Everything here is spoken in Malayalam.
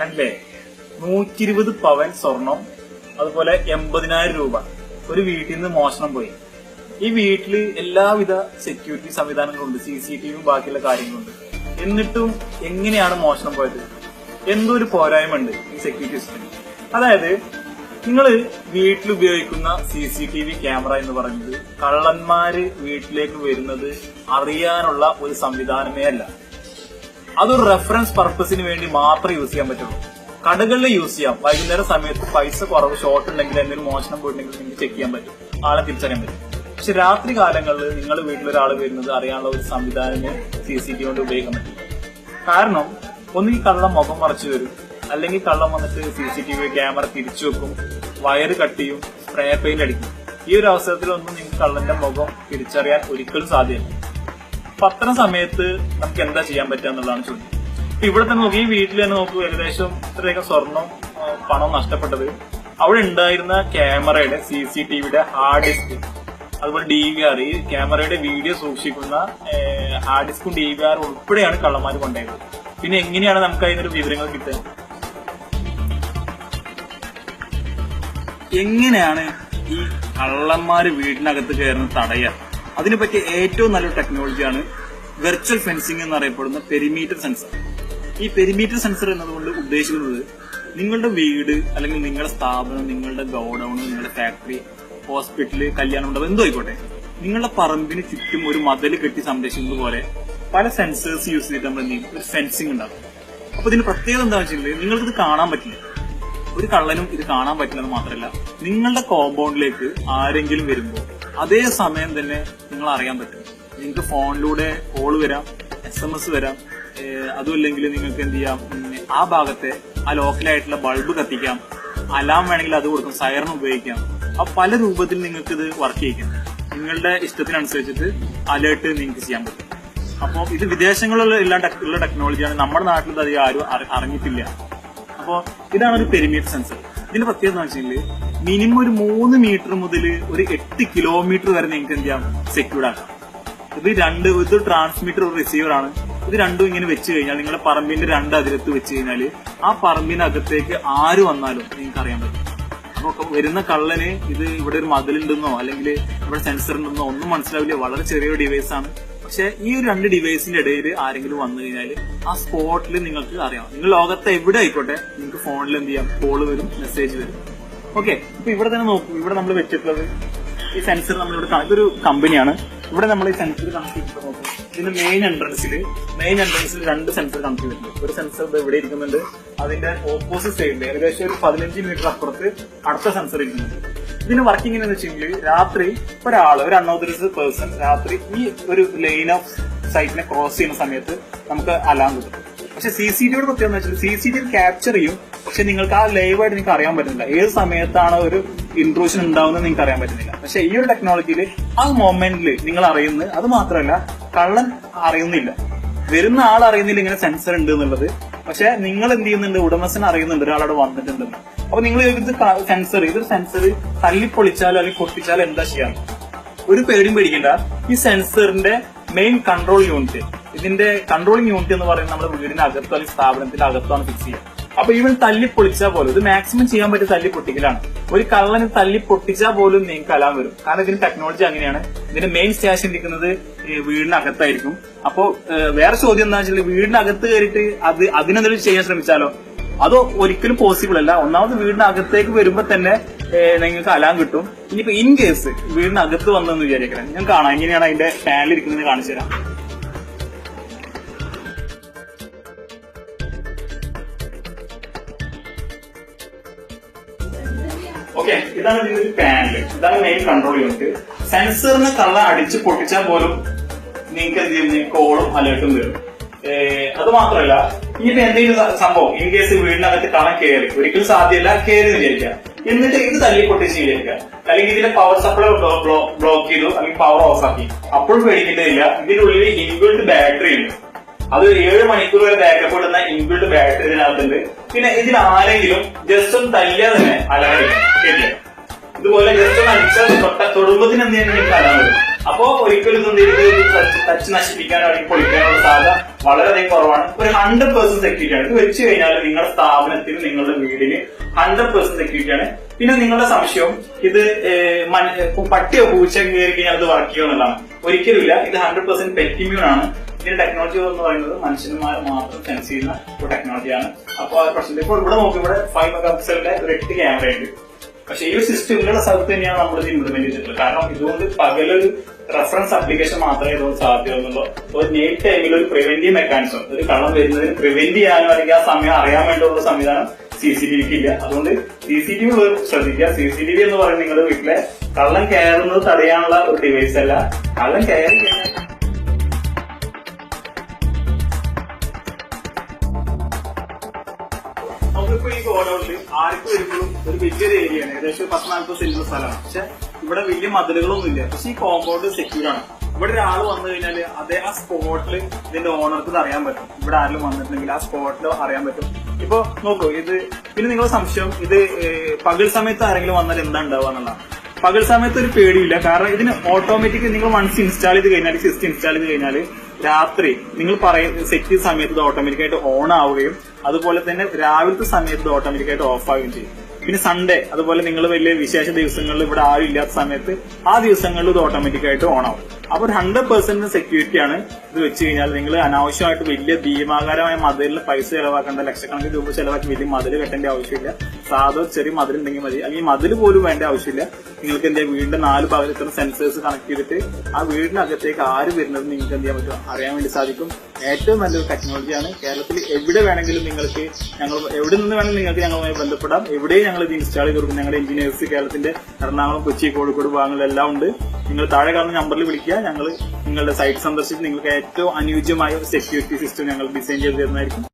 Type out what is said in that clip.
അല്ലേ 120 പവൻ സ്വർണം, അതുപോലെ 80,000 രൂപ ഒരു വീട്ടിൽ നിന്ന് മോഷണം പോയി. ഈ വീട്ടില് എല്ലാവിധ സെക്യൂരിറ്റി സംവിധാനങ്ങളുണ്ട്, CCTVയും ബാക്കിയുള്ള കാര്യങ്ങളുണ്ട്. എന്നിട്ടും എങ്ങനെയാണ് മോഷണം പോയത്? എന്തോ ഒരു പോരായ്മ ഉണ്ട് ഈ സെക്യൂരിറ്റി സിസ്റ്റം. അതായത് നിങ്ങൾ വീട്ടിൽ ഉപയോഗിക്കുന്ന CCTV ക്യാമറ എന്ന് പറയുന്നത് കള്ളന്മാര് വീട്ടിലേക്ക് വരുന്നത് അറിയാനുള്ള ഒരു സംവിധാനമേ അല്ല. അതൊരു റെഫറൻസ് പർപ്പസിന് വേണ്ടി മാത്രമേ യൂസ് ചെയ്യാൻ പറ്റുള്ളൂ. കടകളിൽ യൂസ് ചെയ്യാം. വൈകുന്നേരം സമയത്ത് പൈസ കുറവ് ഷോർട്ട് ഉണ്ടെങ്കിൽ എന്തെങ്കിലും മോഷണം പോയിട്ടുണ്ടെങ്കിൽ നിങ്ങൾക്ക് ചെക്ക് ചെയ്യാൻ പറ്റും, ആളെ തിരിച്ചറിയാൻ പറ്റും. പക്ഷെ രാത്രി കാലങ്ങളിൽ നിങ്ങൾ വീട്ടിലൊരാൾ വരുന്നത് അറിയാനുള്ള ഒരു സംവിധാനമേ CCTV കൊണ്ട് ഉപയോഗിക്കാൻ പറ്റും. കാരണം ഒന്നുകിൽ കള്ളം മുഖം മറച്ചു വരും, അല്ലെങ്കിൽ കള്ളം വന്നിട്ട് CCTV ക്യാമറ തിരിച്ചു വെക്കും, വയറ് കട്ട് ചെയ്യും, സ്പ്രേ പെയിന്റ് അടിക്കും. ഈ ഒരു അവസരത്തിലൊന്നും നിങ്ങൾക്ക് കള്ളന്റെ മുഖം തിരിച്ചറിയാൻ ഒരിക്കലും സാധ്യമല്ല. അപ്പൊ അത്തരം സമയത്ത് നമുക്ക് എന്താ ചെയ്യാൻ പറ്റുക എന്നുള്ളതാണ് ചോദ്യം. ഇവിടെ തന്നെ നോക്കി, ഈ വീട്ടിൽ തന്നെ നോക്കൂ, ഏകദേശം ഇത്രയൊക്കെ സ്വർണം പണം നഷ്ടപ്പെട്ടത്. അവിടെ ഉണ്ടായിരുന്ന ക്യാമറയുടെ CCTVയുടെ ഹാർഡ് ഡിസ്ക്, അതുപോലെ DVR, ഈ ക്യാമറയുടെ വീഡിയോ സൂക്ഷിക്കുന്ന ഹാർഡ് ഡിസ്കും DVR ഉൾപ്പെടെയാണ് കള്ളന്മാർ കൊണ്ടുപോയത്. പിന്നെ എങ്ങനെയാണ് നമുക്ക് അതിനൊരു വിവരങ്ങൾ കിട്ടുക? എങ്ങനെയാണ് ഈ കള്ളന്മാര് വീടിനകത്ത് കയറുന്ന തടയുക? അതിനെ പറ്റിയ ഏറ്റവും നല്ലൊരു ടെക്നോളജിയാണ് വെർച്വൽ ഫെൻസിംഗ് എന്നറിയപ്പെടുന്ന പെരിമീറ്റർ സെൻസർ. ഈ പെരിമീറ്റർ സെൻസർ എന്നതുകൊണ്ട് ഉദ്ദേശിക്കുന്നത് നിങ്ങളുടെ വീട് അല്ലെങ്കിൽ നിങ്ങളുടെ സ്ഥാപനം, നിങ്ങളുടെ ഗോഡൌൺ, നിങ്ങളുടെ ഫാക്ടറി, ഹോസ്പിറ്റല്, കല്യാണ മണ്ഡപം എന്തോ ആയിക്കോട്ടെ, നിങ്ങളുടെ പറമ്പിന് ചുറ്റും ഒരു മതിൽ കെട്ടി സംരക്ഷിക്കുന്നത് പോലെ പല സെൻസേഴ്സ് യൂസ് ചെയ്തിട്ട് നമ്മൾ ഒരു ഫെൻസിംഗ് ഉണ്ടാകും. അപ്പൊ ഇതിന് പ്രത്യേകത എന്താ വെച്ചിട്ടുണ്ടെങ്കിൽ നിങ്ങൾക്കിത് കാണാൻ പറ്റില്ല. ഒരു കള്ളനും ഇത് കാണാൻ പറ്റില്ലെന്ന് മാത്രമല്ല, നിങ്ങളുടെ കോമ്പൗണ്ടിലേക്ക് ആരെങ്കിലും വരുമ്പോൾ അതേ സമയം തന്നെ നിങ്ങൾ അറിയാൻ പറ്റും. നിങ്ങൾക്ക് ഫോണിലൂടെ കോൾ വരാം, SMS വരാം, അതുമല്ലെങ്കിൽ നിങ്ങൾക്ക് എന്ത് ചെയ്യാം, ആ ഭാഗത്തെ ആ ലോക്കലായിട്ടുള്ള ബൾബ് കത്തിക്കാം, അലാം വേണമെങ്കിൽ അത് കൊടുക്കാം, സൈറൺ ഉപയോഗിക്കാം. അപ്പൊ പല രൂപത്തിൽ നിങ്ങൾക്ക് ഇത് വർക്ക് ചെയ്യിക്കാം. നിങ്ങളുടെ ഇഷ്ടത്തിനനുസരിച്ചിട്ട് അലേർട്ട് നിങ്ങൾക്ക് ചെയ്യാൻ പറ്റും. അപ്പോൾ ഇത് വിദേശങ്ങളിലുള്ള ഉള്ള ടെക്നോളജിയാണ്. നമ്മുടെ നാട്ടിൽ അത് ആരും അറിഞ്ഞിട്ടില്ല. അപ്പോൾ ഇതാണ് ഒരു പെരിമീറ്റർ സെൻസർ. ഇതിന്റെ പ്രത്യേകത എന്ന് വെച്ചാൽ മിനിമം ഒരു 3 മീറ്റർ മുതൽ ഒരു 8 കിലോമീറ്റർ വരെ നിങ്ങൾക്ക് എന്ത് ചെയ്യാം, സെക്യൂർഡ് ആക്കാം. ഇത് ട്രാൻസ്മിറ്റർ, ഒരു റിസീവർ ആണ്. ഇത് രണ്ടും ഇങ്ങനെ വെച്ച് കഴിഞ്ഞാൽ നിങ്ങളുടെ പറമ്പിന്റെ 2 അതിരത്ത് വെച്ച് കഴിഞ്ഞാൽ ആ പറമ്പിനകത്തേക്ക് ആര് വന്നാലും നിങ്ങൾക്ക് അറിയാൻ പറ്റും. അപ്പൊ വരുന്ന കള്ളന് ഇത് ഇവിടെ ഒരു മതിലുണ്ടെന്നോ അല്ലെങ്കിൽ ഇവിടെ സെൻസർ ഉണ്ടെന്നോ ഒന്നും മനസ്സിലാവില്ല. വളരെ ചെറിയൊരു ഡിവൈസ് ആണ്. പക്ഷെ ഈ ഒരു 2 ഡിവൈസിന്റെ ഇടയിൽ ആരെങ്കിലും വന്നു കഴിഞ്ഞാൽ ആ സ്പോട്ടിൽ നിങ്ങൾക്ക് അറിയാം. നിങ്ങൾ ലോകത്ത് എവിടെ ആയിക്കോട്ടെ നിങ്ങൾക്ക് ഫോണിൽ എന്ത് ചെയ്യാം, കോള് വരും, മെസ്സേജ് വരും. ഓക്കെ, ഇപ്പൊ ഇവിടെ തന്നെ നോക്കൂ. ഇവിടെ നമ്മൾ വെച്ചിട്ടുള്ളത് ഈ സെൻസർ നമ്മളിവിടെ, ഇതൊരു കമ്പനിയാണ്. ഇവിടെ നമ്മൾ ഈ സെൻസർ കണക്ട് ചെയ്തിട്ട് നോക്കും. ഇതിന്റെ മെയിൻ എൻട്രൻസിൽ 2 സെൻസർ കണക്ട് ചെയ്തിട്ടുണ്ട്. ഒരു സെൻസർ ഇവിടെ ഇരിക്കുന്നുണ്ട്. അതിന്റെ ഓപ്പോസിറ്റ് സൈഡിൽ ഏകദേശം ഒരു 15 മീറ്റർ അപ്പുറത്ത് അടുത്ത സെൻസർ ഇരിക്കുന്നുണ്ട്. ഇതിന്റെ വർക്കിംഗ് എന്ന് വെച്ചെങ്കിൽ രാത്രി ഒരു അൺഓതറൈസ്ഡ് പേഴ്സൺ രാത്രി ഈ ഒരു ലൈൻ ഓഫ് സൈറ്റിനെ ക്രോസ് ചെയ്യുന്ന സമയത്ത് നമുക്ക് അലാം കിട്ടും. പക്ഷെ CCTVയുടെ പ്രത്യേകത എന്ന് വെച്ചാൽ CCTV ക്യാപ്ചർ ചെയ്യും. പക്ഷെ നിങ്ങൾക്ക് ആ ലൈവായിട്ട് നിങ്ങൾക്ക് അറിയാൻ പറ്റുന്നില്ല ഏത് സമയത്താണ് ഒരു ഇൻട്രൂഷൻ ഉണ്ടാവുന്നത് നിങ്ങൾക്ക് അറിയാൻ പറ്റുന്നില്ല. പക്ഷെ ഈ ഒരു ടെക്നോളജിയിൽ ആ മൊമെന്റിൽ നിങ്ങൾ അറിയുന്നത്, അത് മാത്രമല്ല കള്ളൻ അറിയുന്നില്ല, വരുന്ന ആൾ അറിയുന്നില്ല ഇങ്ങനെ സെൻസർ ഉണ്ട് എന്നുള്ളത്. പക്ഷെ നിങ്ങൾ എന്ത് ചെയ്യുന്നുണ്ട്, ഉടമസ്ഥൻ അറിയുന്നുണ്ട് ഒരാളവിടെ വന്നിട്ടുണ്ടെന്ന്. അപ്പൊ നിങ്ങൾ ഇതൊരു സെൻസർ തല്ലിപ്പൊളിച്ചാലോ അല്ലെങ്കിൽ പൊട്ടിച്ചാലോ എന്താ ചെയ്യാം? ഒരു പേടിയും പേടിക്കണ്ട. ഈ സെൻസറിന്റെ മെയിൻ കൺട്രോൾ യൂണിറ്റ്, ഇതിന്റെ കൺട്രോളിംഗ് യൂണിറ്റ് എന്ന് പറയുന്നത് നമ്മുടെ വീടിന്റെ അകത്തോ അല്ലെങ്കിൽ സ്ഥാപനത്തിന്റെ അകത്താണ് ഫിക്സ് ചെയ്യുക. അപ്പൊ ഇവൻ തല്ലി പൊളിച്ചാൽ പോലും, ഇത് മാക്സിമം ചെയ്യാൻ പറ്റിയ തല്ലി പൊട്ടിക്കലാണ്. ഒരു കള്ളന് തല്ലി പൊട്ടിച്ചാൽ പോലും നിങ്ങൾക്ക് അലാം വരും. കാരണം ഇതിന്റെ ടെക്നോളജി അങ്ങനെയാണ്. ഇതിന്റെ മെയിൻ സ്റ്റേഷൻ ഇരിക്കുന്നത് വീടിനകത്തായിരിക്കും. അപ്പോ വേറെ ചോദ്യം എന്താ വെച്ചാൽ, വീടിനകത്ത് കയറിയിട്ട് അതിനെന്തെങ്കിലും ചെയ്യാൻ ശ്രമിച്ചാലോ? അത് ഒരിക്കലും പോസിബിൾ അല്ല. ഒന്നാമത് വീടിനകത്തേക്ക് വരുമ്പോ തന്നെ നിങ്ങൾക്ക് അലാം കിട്ടും. ഇനിയിപ്പോ ഇൻ കേസ് വീടിനകത്ത് വന്നെന്ന് വിചാരിക്കണം, ഞാൻ കാണാം എങ്ങനെയാണ് അതിന്റെ പാനൽ ഇരിക്കുന്നത് കാണിച്ചു തരാം. ഓക്കെ, ഇതാണ് ഇതിന്റെ ഒരു പാനല്. ഇതാണ് മെയിൻ കൺട്രോൾ യൂണിറ്റ്. സെൻസറിന് കള്ളം അടിച്ച് പൊട്ടിച്ചാൽ പോലും നിങ്ങൾക്ക് എന്ത് ചെയ്യും, കോളും അലേർട്ടും വരും. അത് മാത്രമല്ല, ഇനിയിപ്പോ എന്തെങ്കിലും സംഭവം ഇൻ കേസ് വീടിനകത്ത് കള്ളം കയറി, ഒരിക്കലും സാധ്യമല്ല, കയറി വിചാരിക്കുക, എന്നിട്ട് ഇത് തല്ലി പൊട്ടിച്ച് വിചാരിക്കുക, അല്ലെങ്കിൽ ഇതിന്റെ പവർ സപ്ലൈ ബ്ലോക്ക് ചെയ്തു അല്ലെങ്കിൽ പവർ ഓഫ് ആക്കി, അപ്പോഴും പേടിക്കേണ്ടതില്ല. ഇതിന്റെ ഉള്ളിൽ ഇൻബിൽഡ് ബാറ്ററി ഉണ്ട്. അത് 7 മണിക്കൂർ വരെ ബാക്കപ്പ് ഇടുന്ന ഇൻബിൽഡ് ബാറ്ററി ഇതിനകത്തുണ്ട്. പിന്നെ ഇതിലാരെങ്കിലും ജസ്റ്റ് ഒന്ന് തല്ലിയാൽ തന്നെ അലാം കേട്ടില്ല. ഇതുപോലെ ജസ്റ്റ് ഒന്ന് അടിച്ചാൽ തൊടുമ്പത്തിന് എന്തെങ്കിലും അലാം വരും. അപ്പോ ഒരിക്കലും ടച്ച് നശിപ്പിക്കാനോ അല്ലെങ്കിൽ പൊളിക്കാനുള്ള സാധ്യത വളരെയധികം കുറവാണ്. ഒരു 100% സെക്യൂരിറ്റി ആണ്. ഇത് വെച്ച് കഴിഞ്ഞാൽ നിങ്ങളുടെ സ്ഥാപനത്തിന്, നിങ്ങളുടെ വീടിന് 100% സെക്യൂരിറ്റി ആണ്. പിന്നെ നിങ്ങളുടെ സംശയം ഇത് പട്ടിയോ പൂച്ച കയറി കഴിഞ്ഞാൽ അത് വർക്ക് ചെയ്യുമെന്നുള്ളതാണ്. ഒരിക്കലുമില്ല. ഇത് 100% പെറ്റ് ഇമ്മ്യൂൺ ആണ്. ഇതിന്റെ ടെക്നോളജി എന്ന് പറയുന്നത് മനുഷ്യന്മാർ മാത്രം സെൻസ് ചെയ്യുന്ന ഒരു ടെക്നോളജിയാണ്. അപ്പൊ ആ പ്രശ്നത്തിൽ ഇപ്പോൾ ഇവിടെ നോക്കി, ഇവിടെ 5 മെഗാ പിക്സലിന്റെ ഒരു 8 ക്യാമറ ഉണ്ട്. പക്ഷെ ഈ ഒരു സിസ്റ്റം ഇവരുടെ സ്ഥലത്ത് തന്നെയാണ് നമ്മൾ ഇത് ഇംപ്ലിമെന്റ് ചെയ്തിട്ടുള്ളത്. കാരണം ഇതുകൊണ്ട് പകലൊരു റെഫറൻസ് ആപ്ലിക്കേഷൻ മാത്രമേ ഇതുകൊണ്ട് സാധ്യമാകുന്നുള്ളൂ. ഒരു നൈറ്റ് ടൈമിൽ ഒരു പ്രിവെന്റീവ് മെക്കാനിസം, ഒരു കള്ളം വരുന്നതിന് പ്രിവെന്റ് ചെയ്യാനോ അല്ലെങ്കിൽ ആ സമയം അറിയാൻ വേണ്ടിയുള്ള സംവിധാനം CCTVക്ക് ഇല്ല. അതുകൊണ്ട് CCTV ശ്രദ്ധിക്കുക. CCTV എന്ന് പറയുന്നത് നിങ്ങളുടെ വീട്ടിലെ കള്ളം കയറുന്നത് തടയാനുള്ള ഒരു ഡിവൈസ് അല്ല. കള്ളം കയറി കഴിഞ്ഞാൽ നമുക്കിപ്പോ ഈ ഗോഡൌണിൽ ആർക്കും വരുമ്പോഴും ഒരു വലിയൊരു ഏരിയയാണ്. ഏകദേശം 10-40 സെന്റിന്റെ സ്ഥലമാണ്. പക്ഷെ ഇവിടെ വലിയ മതിലുകളൊന്നും ഇല്ല. പക്ഷെ ഈ കോമ്പൗണ്ട് സെക്യൂർ ആണ്. ഇവിടെ ഒരാൾ വന്നു കഴിഞ്ഞാൽ ആ സ്പോട്ടിൽ ഇതിന്റെ ഓണർക്ക് ഇത് അറിയാൻ പറ്റും. ഇവിടെ ആരെങ്കിലും വന്നിട്ടുണ്ടെങ്കിൽ ആ സ്പോട്ടിൽ അറിയാൻ പറ്റും. ഇപ്പൊ നോക്കൂ, ഇത് പിന്നെ നിങ്ങളുടെ സംശയം ഇത് പകൽ സമയത്ത് ആരെങ്കിലും വന്നാൽ എന്താ ഉണ്ടാവുക എന്നുള്ളതാണ്. പകൽ സമയത്ത് ഒരു പേടിയില്ല. കാരണം ഇതിന് ഓട്ടോമാറ്റിക് നിങ്ങൾ വൺസ് ഇൻസ്റ്റാൾ ചെയ്ത് കഴിഞ്ഞാൽ, സിസ്റ്റം ഇൻസ്റ്റാൾ ചെയ്ത് കഴിഞ്ഞാൽ രാത്രി നിങ്ങൾ സെറ്റ് ചെയ്ത സമയത്ത് ഇത് ഓട്ടോമാറ്റിക്കായിട്ട് ഓൺ ആവുകയും അതുപോലെ തന്നെ രാവിലത്തെ സമയത്ത് ഇത് ഓട്ടോമാറ്റിക്കായിട്ട് ഓഫ് ആവുകയും ചെയ്യും. പിന്നെ സൺഡേ അതുപോലെ നിങ്ങൾ വലിയ വിശേഷ ദിവസങ്ങളിൽ ഇവിടെ ആരും ഇല്ലാത്ത സമയത്ത് ആ ദിവസങ്ങളിൽ ഇത് ഓട്ടോമാറ്റിക്കായിട്ട് ഓൺ ആവും. അപ്പൊ 100% സെക്യൂരിറ്റി ആണ്. ഇത് വെച്ച് കഴിഞ്ഞാൽ നിങ്ങൾ അനാവശ്യമായിട്ട് വലിയ ഭീമാകാരമായ മതിലിന് പൈസ ചെലവാക്കേണ്ട, ലക്ഷക്കണക്കിന് രൂപ ചെലവാക്കി വലിയ മതിൽ കെട്ടേണ്ട ആവശ്യമില്ല. സാധാ ചെറിയ മതിൽ ഉണ്ടെങ്കിൽ മതി. അല്ലെങ്കിൽ മതിൽ പോലും വേണ്ട ആവശ്യമില്ല. നിങ്ങൾക്ക് എന്താ വീടിന്റെ 4 ഭാഗത്ത് ഇത്ര സെൻസേഴ്സ് കണക്ട് ചെയ്തിട്ട് ആ വീടിനകത്തേക്ക് ആര് വരുന്നത് നിങ്ങൾക്ക് എന്ത് ചെയ്യാൻ പറ്റും, അറിയാൻ വേണ്ടി സാധിക്കും. ഏറ്റവും നല്ലൊരു ടെക്നോളജിയാണ്. കേരളത്തിൽ എവിടെ വേണമെങ്കിലും നിങ്ങൾക്ക്, എവിടെ നിന്ന് വേണമെങ്കിലും നിങ്ങൾക്ക് ഞങ്ങളുമായി ബന്ധപ്പെടാം. എവിടെയും ഞങ്ങൾ ഇത് ഇൻസ്റ്റാൾ ചെയ്ത് കൊടുക്കും. ഞങ്ങളുടെ എഞ്ചിനീയേഴ്സ് കേരളത്തിന്റെ എറണാകുളം, കൊച്ചി, കോഴിക്കോട് ഭാഗങ്ങളിലെല്ലാം ഉണ്ട്. നിങ്ങൾ താഴെ കാണുന്ന നമ്പറിൽ വിളിക്കുക. ഞങ്ങൾ നിങ്ങളുടെ സൈറ്റ് സന്ദർശിച്ച് നിങ്ങൾക്ക് ഏറ്റവും അനുയോജ്യമായ ഒരു സെക്യൂരിറ്റി സിസ്റ്റം ഞങ്ങൾ ഡിസൈൻ ചെയ്ത് തരുന്നതായിരിക്കും.